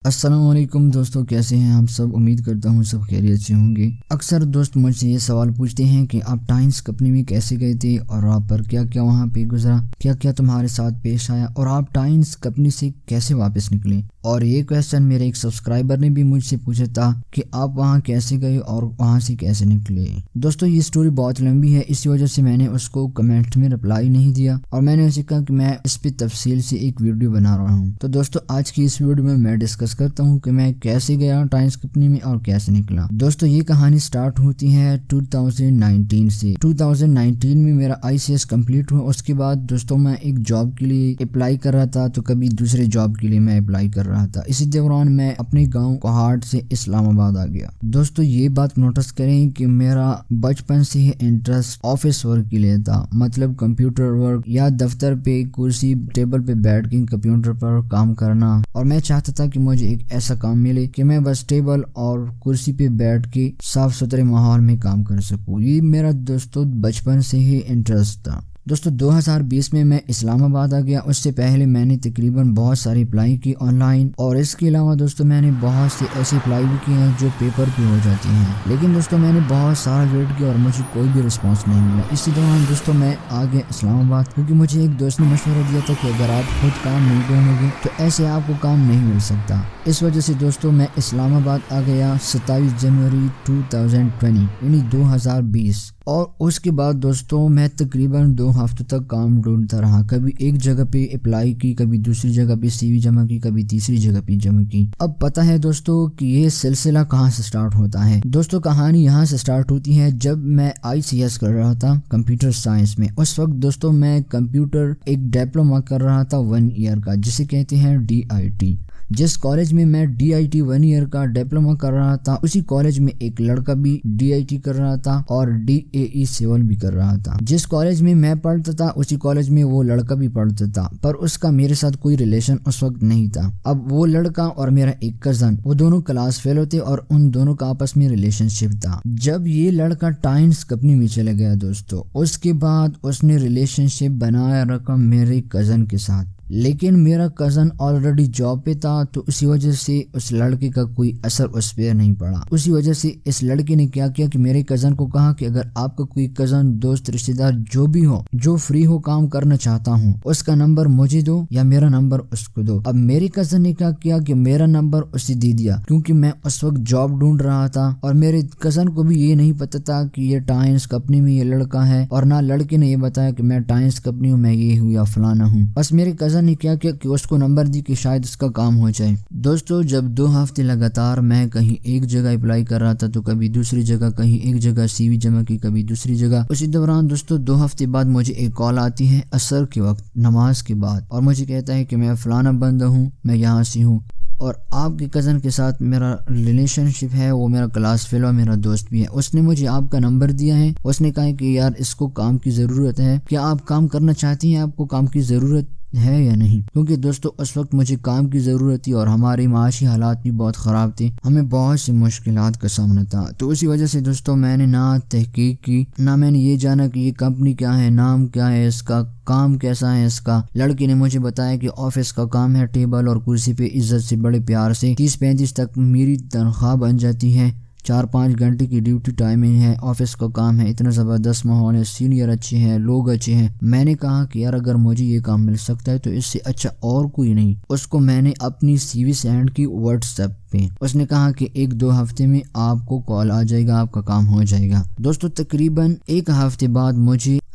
السلام علیکم دوستوں، کیسے ہیں آپ سب؟ امید کرتا ہوں سب خیریت سے ہوں گے۔ اکثر دوست مجھ سے یہ سوال پوچھتے ہیں کہ آپ ٹائمز کمپنی میں کیسے گئے تھے اور آپ پر کیا کیا وہاں پہ گزرا، کیا کیا تمہارے ساتھ پیش آیا اور آپ ٹائمز کمپنی سے کیسے واپس نکلے۔ اور یہ کویسچن میرے ایک سبسکرائبر نے بھی مجھ سے پوچھا تھا کہ آپ وہاں کیسے گئے اور وہاں سے کیسے نکلے۔ دوستوں یہ سٹوری بہت لمبی ہے، اسی وجہ سے میں نے اس کو کمنٹ میں رپلائی نہیں دیا اور میں نے اسے کہا کہ میں اس پہ تفصیل سے ایک ویڈیو بنا رہا ہوں۔ تو دوستوں آج کی اس ویڈیو میں ڈسکس کرتا ہوں کہ میں کیسے گیا ٹائمز کمپنی میں اور کیسے نکلا۔ دوستوں یہ کہانی سٹارٹ ہوتی ہے 2019 سے۔ 2019 میں میرا ICS کمپلیٹ ہوا۔ اس کے بعد دوستوں میں ایک جاب کے لیے اپلائی کر رہا تھا، تو کبھی دوسرے جاب کے لیے میں اپلائی کر رہا تھا۔ اسی دوران میں اپنے گاؤں کوہاٹ سے اسلام آباد آ گیا۔ دوستوں یہ بات نوٹس کریں کہ میرا بچپن سے ہی انٹرسٹ آفس ورک کے لیے تھا، مطلب کمپیوٹر ورک یا دفتر پہ کرسی ٹیبل پہ بیٹھ کے کمپیوٹر پر کام کرنا، اور میں چاہتا تھا کہ مجھے ایک ایسا کام ملے کہ میں بس ٹیبل اور کرسی پہ بیٹھ کے صاف ستھرے ماحول میں کام کر سکوں۔ یہ میرا دوستوں بچپن سے ہی انٹرسٹ تھا۔ دوستوں 2020 میں اسلام آباد آ گیا۔ اس سے پہلے میں نے تقریباً بہت ساری اپلائی کی آن لائن، اور اس کے علاوہ دوستوں میں نے بہت سے ایسے اپلائی بھی کیے ہیں جو پیپر پہ ہو جاتی ہیں، لیکن دوستوں میں نے بہت سارا ویٹ کیا اور مجھے کوئی بھی رسپانس نہیں ملا۔ اسی دوران دوستوں میں آ گیا اسلام آباد، کیونکہ مجھے ایک دوست نے مشورہ دیا تھا کہ اگر آپ خود کام نہیں ڈھونڈو گے تو ایسے آپ کو کام نہیں مل سکتا۔ اس وجہ سے دوستوں میں اسلام آباد آ گیا 27 جنوری 2020 یعنی 2020، اور اس کے بعد دوستوں میں تقریباً 2 ہفتوں تک کام ڈھونڈتا رہا۔ کبھی ایک جگہ پہ اپلائی کی، کبھی دوسری جگہ پہ CV جمع کی، کبھی تیسری جگہ پہ جمع کی۔ اب پتہ ہے دوستوں کہ یہ سلسلہ کہاں سے سٹارٹ ہوتا ہے۔ دوستوں کہانی یہاں سے سٹارٹ ہوتی ہے جب میں ICS کر رہا تھا کمپیوٹر سائنس میں۔ اس وقت دوستوں میں کمپیوٹر ایک ڈپلوما کر رہا تھا 1 ایئر کا، جسے کہتے ہیں DIT۔ جس کالج میں میں DIT 1 ایئر کا ڈپلوما کر رہا تھا، اسی کالج میں ایک لڑکا بھی DIT کر رہا تھا اور DAE سیول بھی کر رہا تھا۔ جس کالج میں میں پڑھتا تھا اسی کالج میں وہ لڑکا بھی پڑھتا تھا، پر اس کا میرے ساتھ کوئی ریلیشن اس وقت نہیں تھا۔ اب وہ لڑکا اور میرا ایک کزن، وہ دونوں کلاس فیلو تھے اور ان دونوں کا آپس میں ریلیشن شپ تھا۔ جب یہ لڑکا ٹائمز کمپنی میں چلا گیا دوستوں، اس کے بعد اس نے ریلیشن شپ بنایا رکھا میرے کزن کے ساتھ، لیکن میرا کزن آلریڈی جاب پہ تھا، تو اسی وجہ سے اس لڑکے کا کوئی اثر اس پہ نہیں پڑا۔ اسی وجہ سے اس لڑکے نے کیا کیا کہ میرے کزن کو کہا کہ اگر آپ کا کوئی کزن، دوست، رشتہ دار جو بھی ہو، جو فری ہو کام کرنا چاہتا ہوں، اس کا نمبر مجھے دو یا میرا نمبر اس کو دو۔ اب میرے کزن نے کیا کیا کہ میرا نمبر اسے دے دیا، کیونکہ میں اس وقت جاب ڈھونڈ رہا تھا، اور میرے کزن کو بھی یہ نہیں پتا تھا کہ یہ ٹائمز کمپنی میں یہ لڑکا ہے، اور نہ لڑکے نے یہ بتایا کہ میں ٹائمز کمپنی ہوں، میں یہ ہوں یا فلانا ہوں۔ بس میرے کزن نے کیا کیا کہ اس کو نمبر دی کہ شاید اس کا کام ہو جائے۔ دوستوں جب 2 ہفتے لگاتار میں کہیں ایک جگہ اپلائی کر رہا تھا تو کبھی دوسری جگہ، کہیں ایک جگہ CV جمع کی، کبھی دوسری جگہ۔ اسی دوران دوستوں 2 ہفتے بعد مجھے ایک کال آتی ہے عصر کے وقت، نماز کے بعد، اور مجھے کہتا ہے کہ میں فلانا بندہ ہوں، میں یہاں سے ہوں، اور آپ کے کزن کے ساتھ میرا ریلیشن شپ ہے، وہ میرا کلاس فیلو، میرا دوست بھی ہے، اس نے مجھے آپ کا نمبر دیا ہے۔ اس نے کہا کہ یار اس کو کام کی ضرورت ہے، کیا آپ کام کرنا چاہتی ہیں؟ آپ کو کام کی ضرورت ہے یا نہیں؟ کیونکہ دوستوں اس وقت مجھے کام کی ضرورت تھی اور ہمارے معاشی حالات بھی بہت خراب تھے، ہمیں بہت سی مشکلات کا سامنا تھا۔ تو اسی وجہ سے دوستوں میں نے نہ تحقیق کی، نہ میں نے یہ جانا کہ یہ کمپنی کیا ہے، نام کیا ہے اس کا، کام کیسا ہے اس کا۔ لڑکی نے مجھے بتایا کہ آفس کا کام ہے، ٹیبل اور کرسی پہ عزت سے بڑے پیار سے 30-35 تک میری تنخواہ بن جاتی ہے، 4-5 گھنٹے کی ڈیوٹی ٹائمنگ ہے، آفس کا کام ہے، اتنا زبردست ماحول ہے، سینئر اچھے ہیں، لوگ اچھے ہیں۔ میں نے کہا کہ یار اگر مجھے یہ کام مل سکتا ہے تو اس سے اچھا اور کوئی نہیں۔ اس کو میں نے اپنی CV سینڈ کی WhatsApp پہ۔ اس نے کہا کہ 1-2 ہفتے میں آپ کو کال آ جائے گا، آپ کا کام ہو جائے گا۔ دوستوں تقریباً 1 ہفتے بعد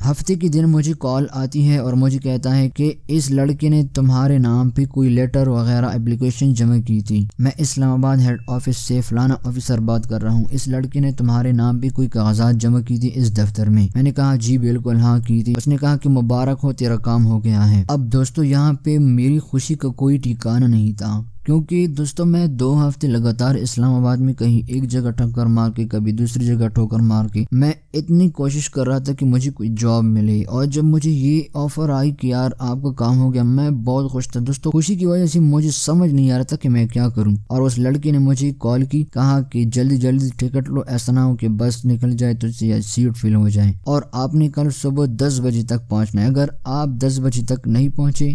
ہفتے کے دن مجھے کال آتی ہے اور مجھے کہتا ہے کہ اس لڑکے نے تمہارے نام پہ کوئی لیٹر وغیرہ اپلیکیشن جمع کی تھی، میں اسلام آباد ہیڈ آفس سے فلانا آفیسر بات کر رہا ہوں، اس لڑکے نے تمہارے نام پہ کوئی کاغذات جمع کی تھی اس دفتر میں۔ میں نے کہا جی بالکل ہاں کی تھی۔ اس نے کہا کہ مبارک ہو تیرا کام ہو گیا ہے۔ اب دوستوں یہاں پہ میری خوشی کا کوئی ٹھکانہ نہیں تھا، کیونکہ دوستوں میں 2 ہفتے لگاتار اسلام آباد میں کہیں ایک جگہ ٹکر مار کے، کبھی دوسری جگہ ٹھوکر مار کے میں اتنی کوشش کر رہا تھا کہ مجھے کوئی جاب ملے، اور جب مجھے یہ آفر آئی کہ یار آپ کا کام ہو گیا، میں بہت خوش تھا دوستوں۔ خوشی کی وجہ سے مجھے سمجھ نہیں آ رہا تھا کہ میں کیا کروں، اور اس لڑکی نے مجھے کال کی، کہا کہ جلدی جلدی ٹکٹ لو، ایسا نہ ہو کہ بس نکل جائے تو سیٹ فل ہو جائے، اور آپ نے کل صبح 10 بجے تک پہنچنا ہے، اگر آپ 10 بجے تک نہیں پہنچے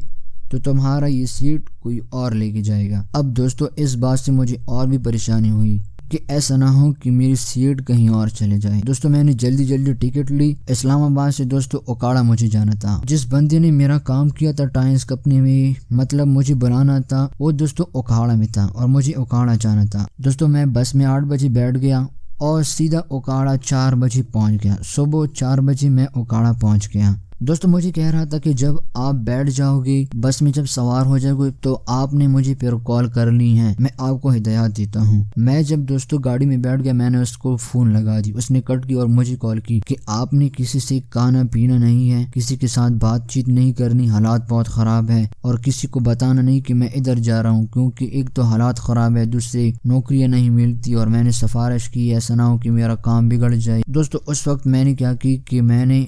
تو تمہارا یہ سیٹ کوئی اور لے کے جائے گا۔ اب دوستو اس بات سے مجھے اور بھی پریشانی ہوئی کہ ایسا نہ ہو کہ میری سیٹ کہیں اور چلے جائے۔ دوستو میں نے جلدی ٹکٹ لی۔ اسلام آباد سے دوستو اوکاڑا مجھے جانا تھا۔ جس بندے نے میرا کام کیا تھا ٹائمز کمپنی میں، مطلب مجھے بلانا تھا، وہ دوستو اوکاڑا میں تھا اور مجھے اوکاڑا جانا تھا۔ دوستو میں بس میں 8 بجے بیٹھ گیا اور سیدھا اوکاڑا 4 بجے پہنچ گیا۔ صبح 4 بجے میں اوکاڑا پہنچ گیا۔ دوستو مجھے کہہ رہا تھا کہ جب آپ بیٹھ جاؤ گے بس میں، جب سوار ہو جاؤ گے تو آپ نے مجھے پھر کال کرنی ہے، میں آپ کو ہدایات دیتا ہوں۔ میں جب دوستو گاڑی میں بیٹھ گیا، میں نے اس کو فون لگا دی، اس نے کٹ کی اور مجھے کال کی کہ آپ نے کسی سے کھانا پینا نہیں ہے، کسی کے ساتھ بات چیت نہیں کرنی، حالات بہت خراب ہے، اور کسی کو بتانا نہیں کہ میں ادھر جا رہا ہوں، کیونکہ ایک تو حالات خراب ہے، دوسرے نوکریاں نہیں ملتی اور میں نے سفارش کی، ایسا نہ ہو کہ میرا کام بگڑ جائے۔ دوستو اس وقت میں نے کیا کی کہ میں نے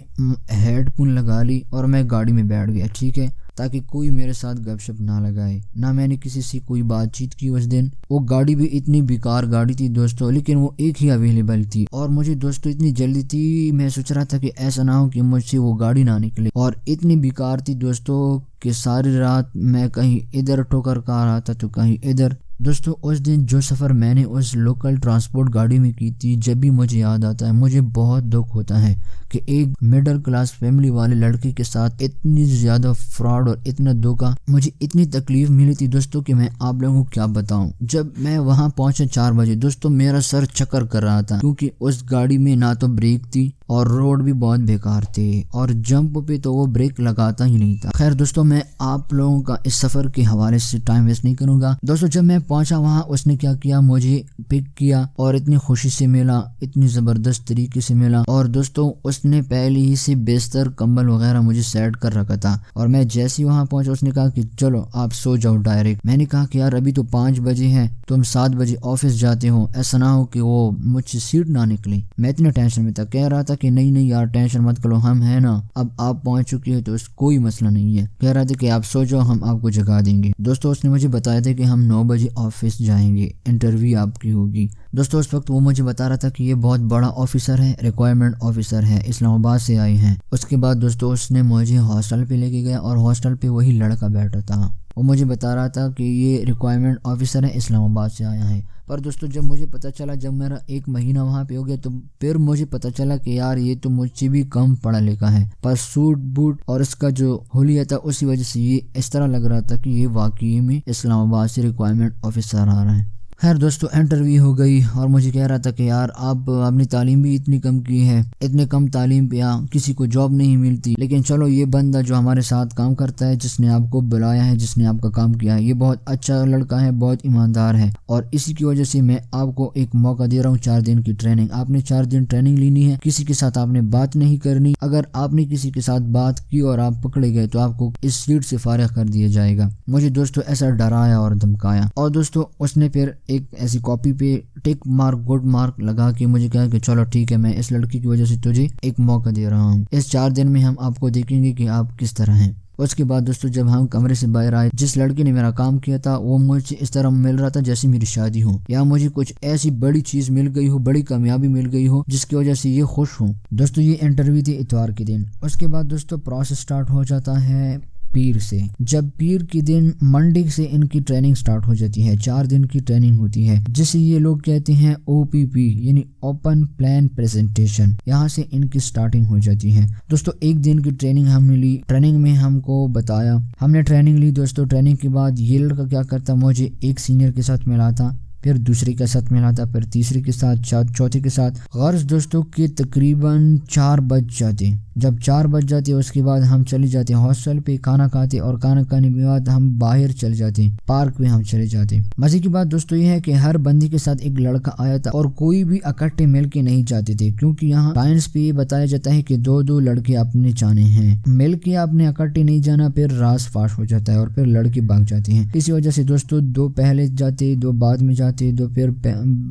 ہیڈ فون لگا لی اور میں گاڑی میں بیٹھ گیا، ٹھیک ہے، تاکہ کوئی میرے ساتھ گپ شپ نہ لگائے، نہ میں نے کسی سے کوئی بات چیت کی اس دن۔ وہ گاڑی بھی اتنی بیکار گاڑی تھی دوستو، لیکن وہ ایک ہی اویلیبل تھی اور مجھے دوستو اتنی جلدی تھی، میں سوچ رہا تھا کہ ایسا نہ ہو کہ مجھ سے وہ گاڑی نہ نکلے، اور اتنی بیکار تھی دوستو کہ ساری رات میں کہیں ادھر ٹھوکر کھا رہا تھا تو کہیں ادھر۔ دوستو اس دن جو سفر میں نے اس لوکل ٹرانسپورٹ گاڑی میں کی تھی، جب بھی مجھے یاد آتا ہے مجھے بہت دکھ ہوتا ہے کہ ایک مڈل کلاس فیملی والے لڑکے کے ساتھ اتنی زیادہ فراڈ اور اتنا دھوکہ، مجھے اتنی تکلیف ملی تھی دوستو کہ میں آپ لوگوں کو کیا بتاؤں۔ جب میں وہاں پہنچا 4 بجے دوستو، میرا سر چکر کر رہا تھا، کیونکہ اس گاڑی میں نہ تو بریک تھی اور روڈ بھی بہت بیکار تھے، اور جمپ پہ تو وہ بریک لگاتا ہی نہیں تھا۔ خیر دوستو میں آپ لوگوں کا اس سفر کے حوالے سے ٹائم ویسٹ نہیں کروں گا۔ دوستو جب میں پہنچا وہاں، اس نے کیا کیا، مجھے پک کیا اور اتنی خوشی سے ملا، اتنی زبردست طریقے سے ملا، اور دوستو اس نے پہلے ہی سے بستر کمبل وغیرہ مجھے سیٹ کر رکھا تھا، اور میں جیسے ہی وہاں پہنچا اس نے کہا کہ چلو آپ سو جاؤ ڈائریکٹ۔ میں نے کہا کہ یار ابھی تو 5 بجے ہیں، تم 7 بجے آفس جاتے ہو، ایسا نہ ہو کہ وہ مجھ سے سیٹ نہ نکلے۔ میں اتنے ٹینشن میں تھا، کہہ رہا تھا کہ نہیں یار ٹینشن مت کرو، ہم ہیں نا، اب آپ پہنچ چکے ہو تو اس کوئی مسئلہ نہیں ہے، کہہ رہا تھا کہ آپ سو جاؤ، ہم آپ کو جگا دیں گے۔ دوستو اس نے مجھے بتایا تھا کہ ہم 9 بجے آفس جائیں گے، انٹرویو آپ کی ہوگی۔ دوستو اس وقت وہ مجھے بتا رہا تھا کہ یہ بہت بڑا آفیسر ہے، ریکوائرمنٹ آفیسر ہے، اسلام آباد سے آئے ہیں۔ اس کے بعد دوستو اس نے مجھے ہاسٹل پہ لے کے گیا اور ہاسٹل پہ وہی لڑکا بیٹھا تھا، وہ مجھے بتا رہا تھا کہ یہ ریکوائرمنٹ آفیسر ہے، اسلام آباد سے آیا ہے۔ پر دوستو جب مجھے پتہ چلا، جب میرا 1 مہینہ وہاں پہ ہو گیا، تو پھر مجھے پتہ چلا کہ یار یہ تو مجھ سے بھی کم پڑھا لکھا ہے، پر سوٹ بوٹ اور اس کا جو حلیہ تھا اسی وجہ سے یہ اس طرح لگ رہا تھا کہ یہ واقعی میں اسلام آباد سے ریکوائرمنٹ آفیسر آ رہا ہے۔ خیر دوستو انٹرویو ہو گئی اور مجھے کہہ رہا تھا کہ یار آپ اپنی تعلیم بھی اتنی کم کی ہے، اتنے کم تعلیم پہ کسی کو جاب نہیں ملتی، لیکن چلو یہ بندہ جو ہمارے ساتھ کام کرتا ہے، جس نے آپ کو بلایا ہے، جس نے آپ کا کام کیا ہے، یہ بہت اچھا لڑکا ہے، بہت ایماندار ہے، اور اسی کی وجہ سے میں آپ کو ایک موقع دے رہا ہوں 4 دن کی ٹریننگ۔ آپ نے 4 دن ٹریننگ لینی ہے، کسی کے ساتھ آپ نے بات نہیں کرنی، اگر آپ نے کسی کے ساتھ بات کی اور آپ پکڑے گئے تو آپ کو اس سیٹ سے فارغ کر دیا جائے گا۔ مجھے دوستو ایسا ڈرایا اور دھمکایا، اور دوستو اس نے پھر ایک ایسی کاپی پہ ٹک مارک گڈ مارک لگا کے مجھے کہا کہ چلو ٹھیک ہے، میں اس لڑکی کی وجہ سے تجھے ایک موقع دے رہا ہوں، اس 4 دن میں ہم آپ کو دیکھیں گے کہ آپ کس طرح ہیں۔ اس کے بعد دوستو جب ہم کمرے سے باہر آئے، جس لڑکی نے میرا کام کیا تھا وہ مجھ سے اس طرح مل رہا تھا جیسے میری شادی ہو، یا مجھے کچھ ایسی بڑی چیز مل گئی ہو، بڑی کامیابی مل گئی ہو جس کی وجہ سے یہ خوش ہوں۔ دوستو یہ انٹرویو تھی اتوار کے دن۔ اس کے بعد دوستو پروسیس سٹارٹ ہو جاتا ہے پیر سے۔ جب پیر کے دن منڈے سے ان کی ٹریننگ سٹارٹ ہو جاتی ہے، 4 دن کی ٹریننگ ہوتی ہے، جسے یہ لوگ کہتے ہیں OPP یعنی اوپن پلان پریزنٹیشن، یہاں سے ان کی سٹارٹنگ ہو جاتی ہے۔ دوستو 1 دن کی ٹریننگ ہم نے لی، ٹریننگ میں ہم کو بتایا، ہم نے ٹریننگ لی دوستو۔ ٹریننگ کے بعد یہ لڑکا کیا کرتا، مجھے ایک سینئر کے ساتھ ملا تھا، پھر دوسرے کے ساتھ ملا تھا، پھر تیسرے کے ساتھ، چوتھے کے ساتھ، غرض دوستوں کے تقریباً 4 بج جاتے۔ جب 4 بج جاتے اس کے بعد ہم چلے جاتے ہاسٹل پہ کھانا کھاتے، اور کھانا کھانے کے بعد ہم باہر چل جاتے، پارک میں ہم چلے جاتے۔ مزے کی بات دوستو یہ ہے کہ ہر بندے کے ساتھ ایک لڑکا آیا تھا، اور کوئی بھی اکٹھے مل کے نہیں جاتے تھے، کیونکہ یہاں سائنس پہ یہ بتایا جاتا ہے کہ 2 لڑکے اپنے جانے ہیں، مل کے آپ نے اکٹھے نہیں جانا، پھر راز فاش ہو جاتا ہے اور پھر لڑکے بھاگ جاتے ہیں۔ اسی وجہ سے دوستو 2 پہلے جاتے، 2 بعد میں جاتے، 2 پھر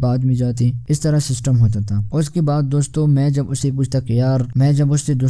بعد میں جاتے، اس طرح سسٹم ہوتا تھا۔ اس کے بعد دوستو میں جب اسے پوچھتا کہ یار، میں جب اس سے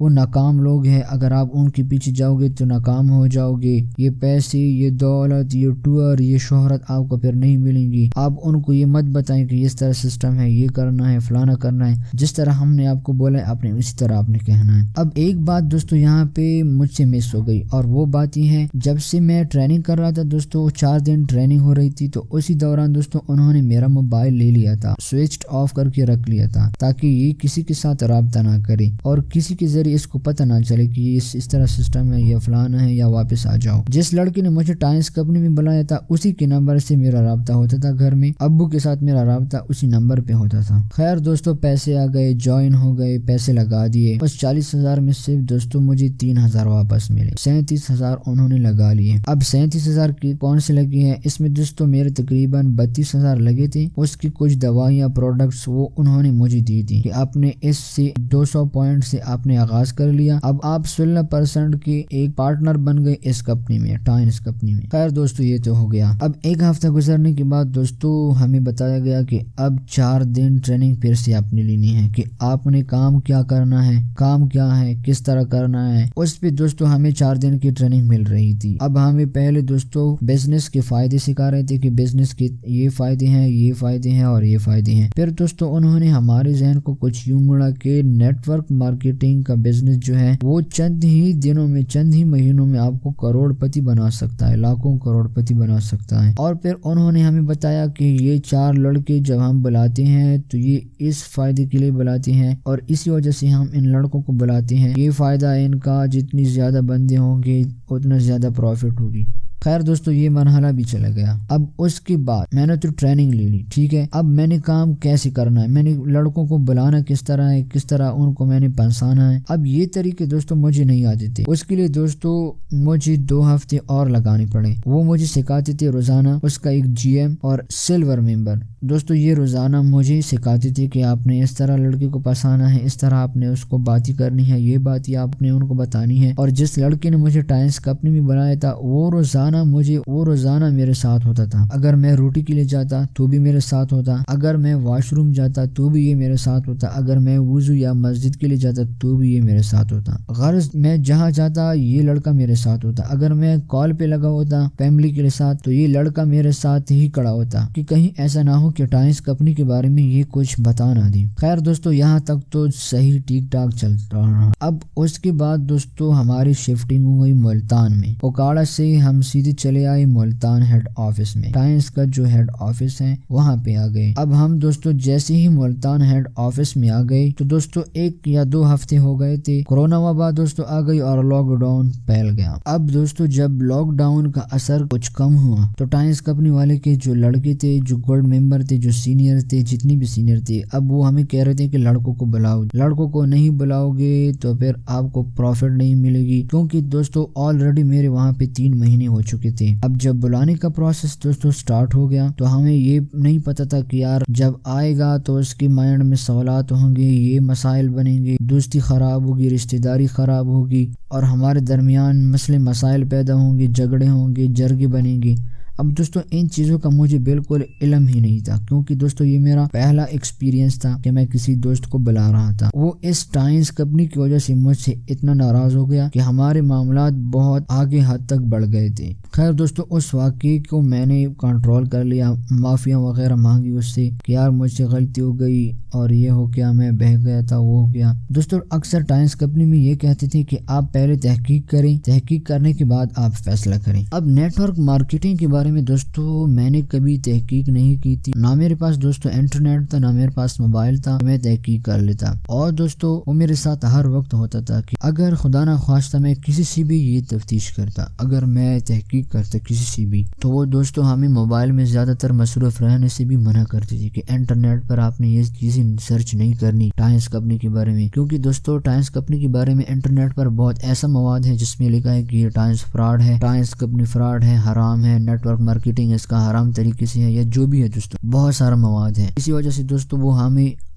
وہ ناکام لوگ ہیں، اگر آپ ان کے پیچھے جاؤ گے تو ناکام ہو جاؤ گے، یہ پیسے، یہ دولت، یہ ٹور، یہ شہرت آپ کو پھر نہیں ملیں گی۔ آپ ان کو یہ مت بتائیں کہ اس طرح سسٹم ہے، یہ کرنا ہے، فلانا کرنا ہے، جس طرح ہم نے آپ کو بولا ہے آپ نے اسی طرح آپ نے کہنا ہے۔ اب ایک بات دوستو یہاں پہ مجھ سے مس ہو گئی، اور وہ بات یہ ہے، جب سے میں ٹریننگ کر رہا تھا دوستو، 4 دن ٹریننگ ہو رہی تھی، تو اسی دوران دوستو انہوں نے میرا موبائل لے لیا تھا، سوئچ آف کر کے رکھ لیا تھا، تاکہ یہ کسی کے ساتھ رابطہ نہ کرے اور کسی کے ذریعے اس کو پتہ نہ چلے کہ یہ اس طرح سسٹم ہے، یا فلانا ہے، یا واپس آ جاؤ۔ جس لڑکے نے مجھے ٹائمز کمپنی میں بلایا تھا اسی کے نمبر سے میرا رابطہ ہوتا تھا، گھر میں ابو کے ساتھ میرا رابطہ اسی نمبر پہ ہوتا تھا۔ خیر دوستو پیسے آ گئے، جوائن ہو گئے، پیسے لگا دیے، بس 40,000 میں صرف دوستو مجھے 3,000 واپس ملے، 37,000 انہوں نے لگا لیے۔ اب 37,000 کی کون سے لگی ہے؟ اس میں دوستو میرے تقریباً 32,000 لگے تھے، اس کی کچھ دوائیاں پروڈکٹس وہ انہوں نے مجھے دی تھی کہ آپ نے اس سے 200 پوائنٹ سے آپ نے آغاز کر لیا، اب آپ 16% کے ایک پارٹنر بن گئے اس کمپنی میں، ٹائمز کمپنی میں۔ خیر دوستو یہ تو ہو گیا۔ اب ایک ہفتہ گزرنے کے بعد دوستو ہمیں بتایا گیا کہ اب 4 دن ٹریننگ پھر سے آپ نے لینی ہے، کہ آپ نے کام کیا کرنا ہے، کام کیا ہے، کس طرح کرنا ہے۔ اس پہ دوستو ہمیں 4 دن کی ٹریننگ مل رہی تھی۔ اب ہمیں پہلے دوستو بزنس کے فائدے سکھا رہے تھے کہ بزنس کے یہ فائدے ہیں، یہ فائدے ہیں اور یہ فائدے ہیں۔ پھر دوستو انہوں نے ہمارے ذہن کو کچھ یوں مڑا کہ نیٹ ورک مارکیٹنگ کا بزنس جو ہے وہ چند ہی دنوں میں، چند ہی مہینوں میں آپ کو کروڑ پتی بنا سکتا ہے، لاکھوں کروڑ پتی بنا سکتا ہے۔ اور پھر انہوں نے ہمیں بتایا کہ یہ 4 لڑکے جب ہم بلاتے ہیں تو یہ اس فائدے کے لیے بلاتے ہیں، اور اسی وجہ سے ہم ان لڑکوں کو بلاتے ہیں، یہ فائدہ ہے ان کا، جتنی زیادہ بندے ہوں گے اتنا زیادہ پروفٹ ہوگی۔ خیر دوستو یہ مرحلہ بھی چلا گیا۔ اب اس کے بعد میں نے تو ٹریننگ لے لی، ٹھیک ہے، اب میں نے کام کیسے کرنا ہے، میں نے لڑکوں کو بلانا کس طرح ہے، کس طرح ان کو میں نے پہنچانا ہے۔ اب یہ طریقے دوستو مجھے نہیں آتے تھے، اس کے لیے دوستو مجھے 2 ہفتے اور لگانے پڑے۔ وہ مجھے سکھاتے تھے روزانہ، اس کا ایک جی ایم اور سلور ممبر دوستو یہ روزانہ مجھے سکھاتے تھے کہ آپ نے اس طرح لڑکے کو پسانا ہے، اس طرح آپ نے اس کو باتیں کرنی ہے، یہ بات یہ آپ نے ان کو بتانی ہے۔ اور جس لڑکے نے مجھے ٹائمز کمپنی میں بنایا تھا وہ روزانہ میرے ساتھ ہوتا تھا، اگر میں روٹی کے لیے جاتا تو بھی میرے ساتھ ہوتا، اگر میں واش روم جاتا تو بھی یہ میرے ساتھ ہوتا، اگر میں وضو یا مسجد کے لیے جاتا تو بھی یہ میرے ساتھ ہوتا، غرض میں جہاں جاتا یہ لڑکا میرے ساتھ ہوتا، اگر میں کال پہ لگا ہوتا فیملی کے ساتھ تو یہ لڑکا میرے ساتھ ہی کھڑا ہوتا کہ کہیں ایسا نہ ہو کہ ٹائمز کمپنی کے بارے میں یہ کچھ بتا نہ دیں۔ خیر دوستو یہاں تک تو صحیح ٹھیک ٹھاک چلتا رہا۔ اب اس کے بعد دوستو ہماری شفٹنگ ہو گئی ملتان میں، اوکاڑا سے ہم سیدھے چلے آئے ملتان ہیڈ آفس میں، ٹائمز کا جو ہیڈ آفس ہے وہاں پہ آ گئے۔ اب ہم دوستو جیسے ہی ملتان ہیڈ آفس میں آ گئے تو دوستو 1 یا 2 ہفتے ہو گئے تھے، کورونا وبا دوستو آ گئی اور لاک ڈاؤن پھیل گیا۔ اب دوستو جب لاک ڈاؤن کا اثر کچھ کم ہوا تو ٹائمز کمپنی والے کے جو لڑکے تھے، جو گولڈ ممبر تھے، جو سینئر تھے، جتنی بھی سینئر تھے، اب وہ ہمیں کہہ رہے تھے کہ لڑکوں کو بلاؤ، لڑکوں کو نہیں بلاؤ گے تو پھر آپ کو پروفٹ نہیں ملے گی، کیونکہ دوستو آلریڈی میرے وہاں پہ 3 مہینے ہو چکے تھے۔ اب جب بلانے کا پروسیس دوستو سٹارٹ ہو گیا تو ہمیں یہ نہیں پتا تھا کہ یار جب آئے گا تو اس کے مائنڈ میں سوالات ہوں گے، یہ مسائل بنیں گے، دوستی خراب ہوگی، رشتہ داری خراب ہوگی، اور ہمارے درمیان مسائل پیدا ہوں گے، جھگڑے ہوں گے، جرگے بنیں گے۔ اب دوستو ان چیزوں کا مجھے بالکل علم ہی نہیں تھا، کیونکہ دوستو یہ میرا پہلا ایکسپیرینس تھا کہ میں کسی دوست کو بلا رہا تھا۔ وہ اس ٹائمز کمپنی کی وجہ سے مجھ سے اتنا ناراض ہو گیا کہ ہمارے معاملات بہت آگے حد تک بڑھ گئے تھے۔ خیر دوستو اس واقعے کو میں نے کنٹرول کر لیا، معافیاں وغیرہ مانگی اس سے کہ یار مجھ سے غلطی ہو گئی اور یہ ہو گیا، میں بہہ گیا تھا، وہ ہو گیا۔ دوستو اکثر ٹائمز کمپنی میں یہ کہتے تھے کہ آپ پہلے تحقیق کریں، تحقیق کرنے کے بعد آپ فیصلہ کریں۔ اب نیٹ ورک مارکیٹنگ کے بارے میں دوستو میں نے کبھی تحقیق نہیں کی تھی، نہ میرے پاس دوستو انٹرنیٹ تھا، نہ میرے پاس موبائل تھا، میں تحقیق کر لیتا۔ اور دوستو وہ میرے ساتھ ہر وقت ہوتا تھا کہ اگر خدا نہ خواستہ میں کسی سے بھی یہ تفتیش کرتا، اگر میں تحقیق کرتا کسی سے بھی، تو وہ دوستو ہمیں موبائل میں زیادہ تر مصروف رہنے سے بھی منع کرتی تھی کہ انٹرنیٹ پر آپ نے یہ چیزیں سرچ نہیں کرنی ٹائمز کمپنی کے بارے میں، کیونکہ دوستو ٹائمز کمپنی کے بارے میں انٹرنیٹ پر بہت ایسا مواد ہے جس میں لکھا ہے کہ یہ ٹائمز فراڈ ہے، ٹائمز کمپنی فراڈ ہے، حرام ہے، نیٹ ورک ورک مارکیٹنگ اس کا حرام طریقے سے ہے یا جو بھی ہے دوستوں، بہت سارا مواد ہے۔ اسی وجہ سے دوستوں وہ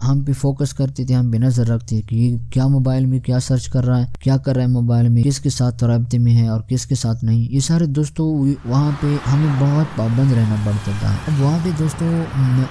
ہم پہ فوکس کرتے تھے، ہم بے نظر رکھتے کہ یہ کیا موبائل میں کیا سرچ کر رہا ہے، کیا کر رہا ہے موبائل میں، کس کے ساتھ رابطے میں ہے اور کس کے ساتھ نہیں۔ یہ سارے دوستوں وہاں پہ ہمیں بہت پابند رہنا پڑتا تھا۔ اب وہاں پہ دوستوں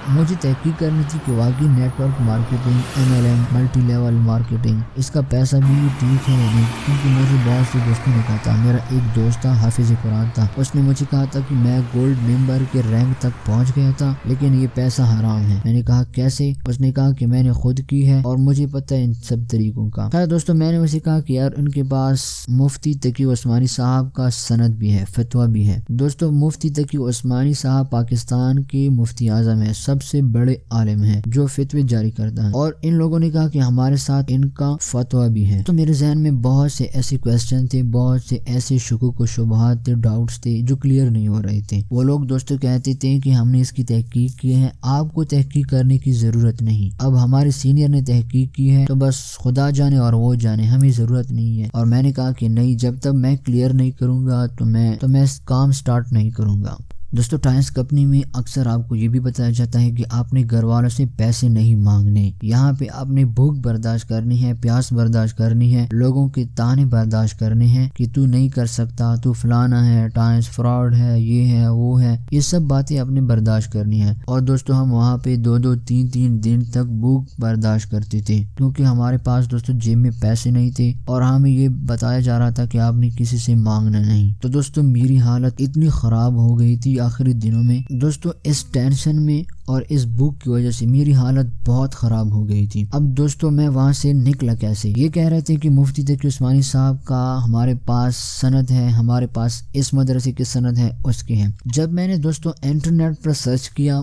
مجھے تحقیق کرنی تھی کہ واقعی network marketing, MLM، multi level marketing, اس کا پیسہ بھی ٹھیک ہے یا نہیں، کیونکہ مجھے بہت سے دوستوں نے کہا تھا۔ میرا ایک دوست تھا حافظ قرآن تھا، اس نے مجھے کہا تھا کہ میں گولڈ ممبر کے رینک تک پہنچ گیا تھا لیکن یہ پیسہ حرام ہے۔ میں نے کہا کیسے؟ اس نے کہا کہ میں نے خود کی ہے اور مجھے پتہ ہے ان سب طریقوں کا۔ خیر دوستوں میں نے اسے کہا کہ یار ان کے پاس مفتی تقی عثمانی صاحب کا سند بھی ہے، فتویٰ بھی ہے۔ دوستوں مفتی تقی عثمانی صاحب پاکستان کے مفتی اعظم ہے، سب سے بڑے عالم ہیں جو فتوے جاری کرتا ہے، اور ان لوگوں نے کہا کہ ہمارے ساتھ ان کا فتویٰ بھی ہے۔ تو میرے ذہن میں بہت سے ایسے کویسچن تھے، بہت سے ایسے شکوک و شبہات تھے، ڈاؤٹس تھے جو کلیئر نہیں ہو رہے تھے۔ وہ لوگ دوستوں کہتے تھے کہ ہم نے اس کی تحقیق کی ہے، آپ کو تحقیق کرنے کی ضرورت نہیں، اب ہمارے سینئر نے تحقیق کی ہے تو بس خدا جانے اور وہ جانے، ہمیں ضرورت نہیں ہے۔ اور میں نے کہا کہ نہیں، جب تک میں کلیئر نہیں کروں گا تو میں کام سٹارٹ نہیں کروں گا۔ دوستو ٹائمز کمپنی میں اکثر آپ کو یہ بھی بتایا جاتا ہے کہ آپ نے گھر والوں سے پیسے نہیں مانگنے، یہاں پہ آپ نے بھوک برداشت کرنی ہے، پیاس برداشت کرنی ہے، لوگوں کے تانے برداشت کرنے ہیں کہ تو نہیں کر سکتا، تو فلانا ہے، ٹائمز فراڈ ہے، یہ ہے وہ ہے، یہ سب باتیں آپ نے برداشت کرنی ہے۔ اور دوستو ہم وہاں پہ 2-3 دن تک بھوک برداشت کرتے تھے کیونکہ ہمارے پاس دوستو جیب میں پیسے نہیں تھے اور ہمیں یہ بتایا جا رہا تھا کہ آپ نے کسی سے مانگنا نہیں۔ تو دوستو میری حالت اتنی خراب ہو گئی تھی آخری دنوں میں دوستو، اس ٹینشن میں اور اس بک کی وجہ سے میری حالت بہت خراب ہو گئی تھی۔ اب دوستو میں وہاں سے نکلا کیسے؟ یہ کہہ رہے تھے کہ مفتی تقی عثمانی صاحب کا ہمارے پاس سند ہے، ہمارے پاس اس مدرسے کی سند ہے، اس کے ہیں۔ جب میں نے دوستو انٹرنیٹ پر سرچ کیا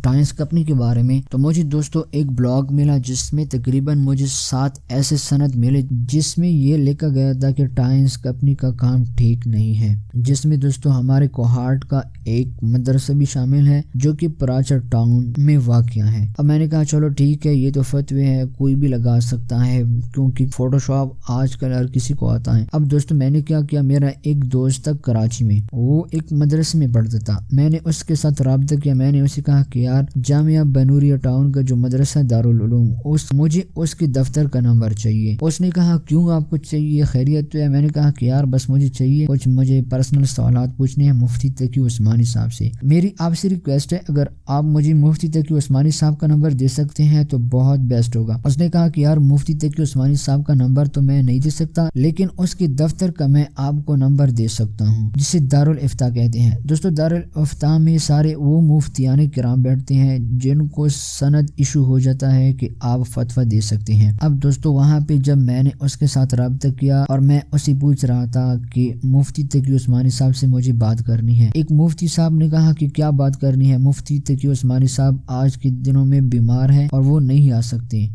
ٹائمز کمپنی کے بارے میں تو مجھے دوستو ایک بلاگ ملا جس میں تقریباً مجھے 7 ایسے سند ملے جس میں یہ لکھا گیا تھا کہ ٹائمز کمپنی کا کام ٹھیک نہیں ہے، جس میں دوستو ہمارے کوہاٹ کا ایک مدرسہ بھی شامل ہے جو کہ پراچر ٹاؤن میں واقع ہے۔ اب میں نے کہا چلو ٹھیک ہے، یہ تو فتوی ہے، کوئی بھی لگا سکتا ہے کیونکہ فوٹو شاپ آج کل ہر کسی کو آتا ہے۔ اب دوستو میں نے کیا کیا، میرا ایک دوست تھا کراچی میں، وہ ایک مدرسے میں پڑھتا تھا، میں نے اس کے ساتھ رابطہ کیا، میں نے اسے کہا کہ یار جامعہ بنوریہ ٹاؤن کا جو مدرسہ دارالعلوم، مجھے اس کے دفتر کا نمبر چاہیے۔ اس نے کہا کیوں آپ کو چاہیے، خیریت تو ہے؟ میں نے کہا کہ یار بس مجھے چاہیے، کچھ مجھے پرسنل سوالات پوچھنے ہیں مفتی تقی عثمانی صاحب سے۔ میری آپ سے ریکویسٹ ہے اگر آپ مجھے مفتی تقی عثمانی صاحب کا نمبر دے سکتے ہیں تو بہت بیسٹ ہوگا۔ اس نے کہا کہ یار مفتی تقی عثمانی صاحب کا نمبر تو میں نہیں دے سکتا لیکن اس کے دفتر کا میں آپ کو نمبر دے سکتا ہوں، جسے دارالافتاء کہتے ہیں۔ دوستو دارالافتاء میں سارے وہ مفتیان کرام بیٹھتے ہیں جن کو سند ایشو ہو جاتا ہے کہ آپ فتویٰ دے سکتے ہیں۔ اب دوستو وہاں پہ جب میں نے اس کے ساتھ رابطہ کیا اور میں اسے پوچھ رہا تھا کہ مفتی تقی عثمانی صاحب سے مجھے بات کرنی ہے، ایک مفتی صاحب نے کہا کہ کیا بات کرنی ہے؟ مفتی تقی عثمانی صاحب آج کے دنوں میں بیمار ہیں اور وہ نہیں آ سکتے،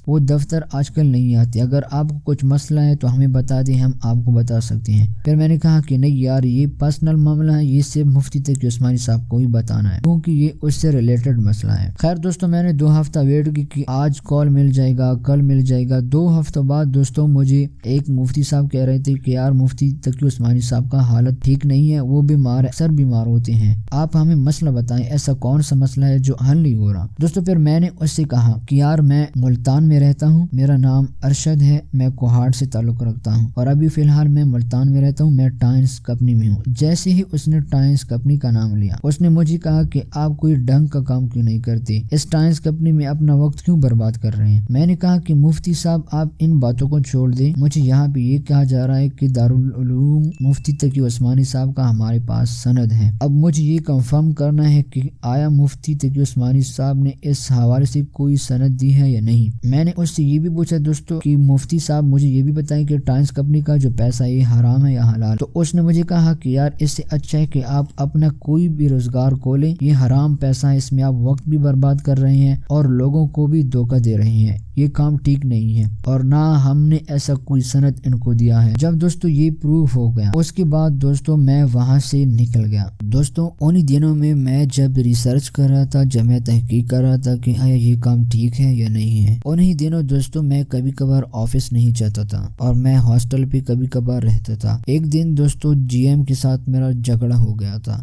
وہ دفتر آج کل نہیں آتے، اگر آپ کو کچھ مسئلہ ہے تو ہمیں بتا دیں، ہم آپ کو بتا سکتے ہیں۔ پھر میں نے کہا کہ نہیں یار یہ پرسنل معاملہ ہے، یہ صرف مفتی تقی عثمانی صاحب کو ہی بتانا ہے کیونکہ یہ اس سے ریلیٹڈ مسئلہ ہے۔ خیر دوستو میں نے 2 ہفتہ ویٹ کی کہ آج کال مل جائے گا، کل مل جائے گا۔ 2 ہفتوں بعد دوستو مجھے ایک مفتی صاحب کہہ رہے تھے کہ یار مفتی تقی عثمانی صاحب کا حالت ٹھیک نہیں ہے، وہ بیمار ہے، اکثر بیمار ہوتے ہیں، آپ ہمیں مسئلہ بتائیں، ایسا کون سا مسئلہ ہے جو حل نہیں ہو رہا؟ دوستو پھر میں نے اس سے کہا کہ یار میں ملتان میں رہتا ہوں، میرا نام ارشد ہے، میں کوہاٹ سے تعلق رکھتا ہوں اور ابھی فی الحال میں ملتان میں رہتا ہوں، میں ٹائمز کمپنی میں ہوں۔ جیسے ہی اس نے ٹائمز کمپنی کا نام لیا اس نے مجھے کہا کہ آپ کوئی ڈنگ کا کام کیوں نہیں کرتے، اس ٹائمز کمپنی میں اپنا وقت کیوں برباد کر رہے ہیں؟ میں نے کہا کہ مفتی صاحب آپ ان باتوں کو چھوڑ دیں، مجھے یہاں پہ یہ کہا جا رہا ہے کہ دارالعلوم مفتی تقی عثمانی صاحب کا ہمارے پاس سند ہے، اب مجھے یہ کنفرم کرنا ہے کہ آیا مفتی تقی عثمانی صاحب نے اس حوالے سے کوئی سند دی ہے یا نہیں۔ میں نے اس سے یہ بھی پوچھا دوستو کہ مفتی صاحب مجھے یہ بھی بتائیں کہ ٹائمز کمپنی کا جو پیسہ یہ حرام ہے یا حلال؟ تو اس نے مجھے کہا کہ یار اس سے اچھا ہے کہ آپ اپنا کوئی بھی روزگار کھولیں، یہ حرام پیسہ ہے، اس میں آپ وقت بھی برباد کر رہے ہیں اور لوگوں کو بھی دھوکہ دے رہے ہیں، یہ کام ٹھیک نہیں ہے اور نہ ہم نے ایسا کوئی سند ان کو دیا ہے۔ جب دوستو یہ پروف ہو گیا اس کے بعد دوستو میں وہاں سے نکل گیا۔ دوستو انہی دنوں میں جب ریسرچ کر رہا تھا، جب میں تحقیق کر رہا تھا کہ آیا یہ کام ٹھیک ہے یا نہیں ہے، انہی دنوں دوستو میں کبھی کبھار آفس نہیں جاتا تھا اور میں ہاسٹل پہ کبھی کبھار رہتا تھا۔ ایک دن دوستو GM کے ساتھ میرا جھگڑا ہو گیا تھا۔